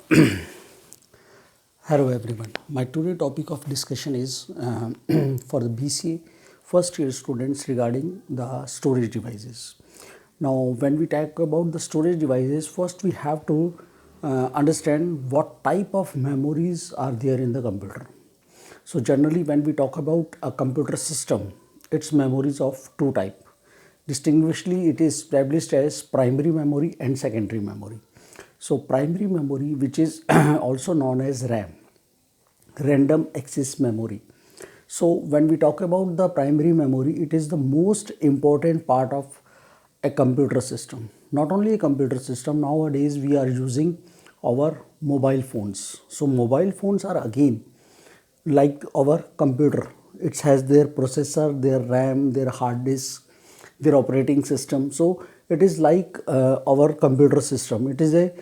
Hello everyone. My today topic of discussion is for the BCA first year students regarding the storage devices. Now, when we talk about the storage devices, first we have to understand what type of memories are there in the computer. So generally, when we talk about a computer system, its memories of two type. Distinguishedly, it is established as primary memory and secondary memory. So primary memory, which is also known as RAM, random access memory. So when we talk about the primary memory, it is the most important part of a computer system. Not only a computer system, nowadays we are using our mobile phones. So mobile phones are again like our computer. It has their processor, their RAM, their hard disk, their operating system. So it is like our computer system. It is a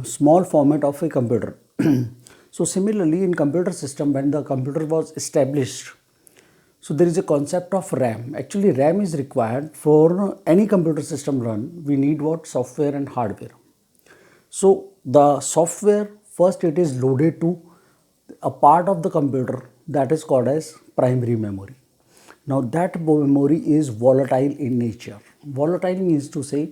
small format of a computer. So similarly, in computer system, when the computer was established, so there is a concept of RAM. Actually, RAM is required for any computer system run. We need what? Software and hardware. So the software, first it is loaded to a part of the computer that is called as primary memory. Now that memory is volatile in nature. Volatile means to say,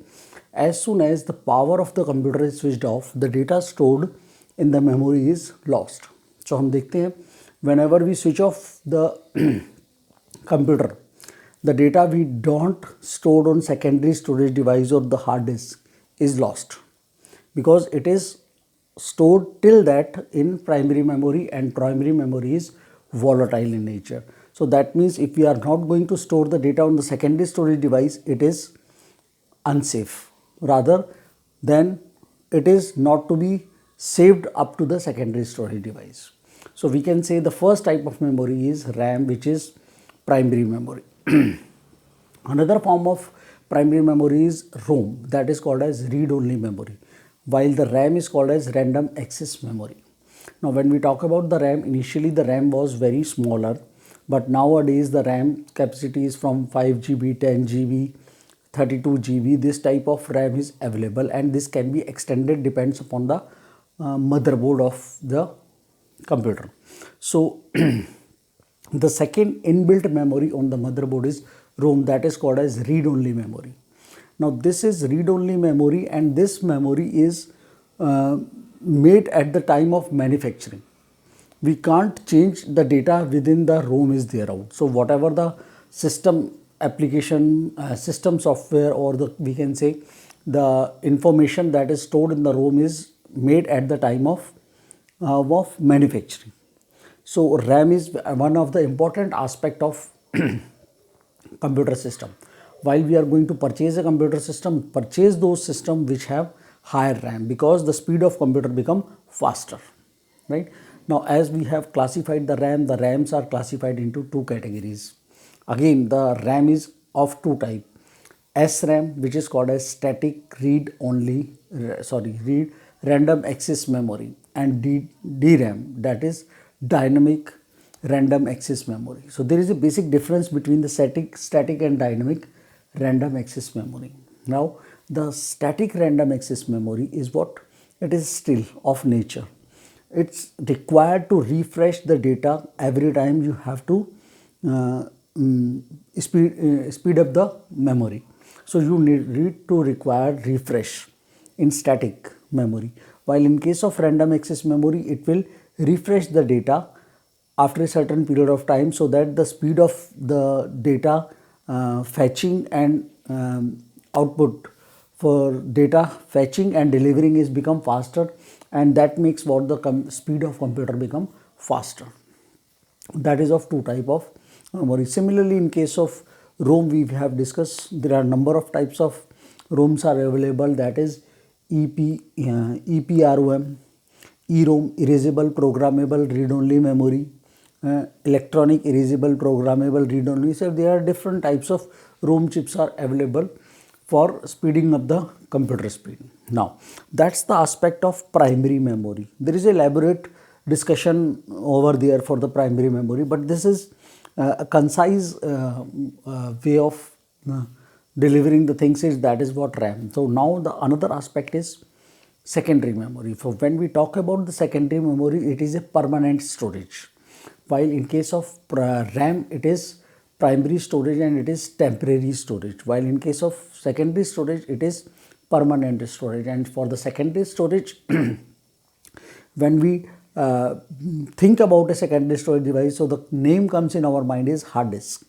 as soon as the power of the computer is switched off, the data stored in the memory is lost. So हम देखते हैं whenever we switch off the computer, the data we don't stored on secondary storage device or the hard disk is lost, because it is stored till that in primary memory, and primary memory is volatile in nature. So that means if we are not going to store the data on the secondary storage device, it is unsafe. Rather than it is not to be saved up to the secondary storage device. So we can say the first type of memory is RAM, which is primary memory. Another form of primary memory is ROM, that is called as read-only memory, while the RAM is called as random access memory. Now when we talk about the RAM, initially the RAM was very smaller, but nowadays the RAM capacity is from 5 GB, 10 GB, 32 GB. This type of RAM is available, and this can be extended depends upon the motherboard of the computer. So the second inbuilt memory on the motherboard is ROM, that is called as read-only memory. Now this is read-only memory, and this memory is made at the time of manufacturing. We can't change the data within the ROM is there out. So whatever the system application, system software, or the we can say the information that is stored in the ROM is made at the time of manufacturing. So RAM is one of the important aspect of computer system. While we are going to purchase a computer system, purchase those systems which have higher RAM, because the speed of computer become faster, right? Now as we have classified the RAMs are classified into two categories. Again, the RAM is of two type: SRAM, which is called as static read random access memory, and DRAM, that is dynamic random access memory. So there is a basic difference between the static and dynamic random access memory. Now the static random access memory is what? It is still of nature. It's required to refresh the data every time you have to speed up the memory. So you need to require refresh in static memory, while in case of random access memory, it will refresh the data after a certain period of time, so that the speed of the data fetching and output for data fetching and delivering is become faster, and that makes what the speed of computer become faster. That is of two type of memory. Similarly, in case of ROM, we have discussed there are number of types of ROMs are available, that is EPROM, EROM, erasable programmable read-only memory, electronic erasable programmable read-only. So there are different types of ROM chips are available for speeding up the computer speed. Now that's the aspect of primary memory. There is a elaborate discussion over there for the primary memory, but this is a concise way of delivering the things is that is what RAM. So now the another aspect is secondary memory. For when we talk about the secondary memory, it is a permanent storage, while in case of RAM, it is primary storage and it is temporary storage, while in case of secondary storage, it is permanent storage. And for the secondary storage, when we think about a secondary storage device, so the name comes in our mind is hard disk.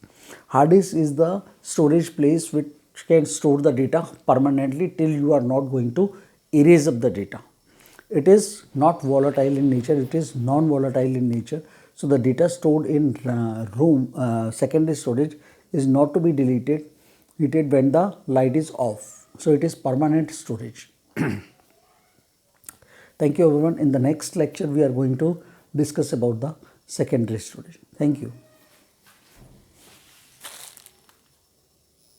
Hard disk is the storage place which can store the data permanently till you are not going to erase up the data. It is not volatile in nature, it is non-volatile in nature. So the data stored in secondary storage is not to be deleted when the light is off. So it is permanent storage. Thank you everyone. In the next lecture, we are going to discuss about the secondary storage. Thank you.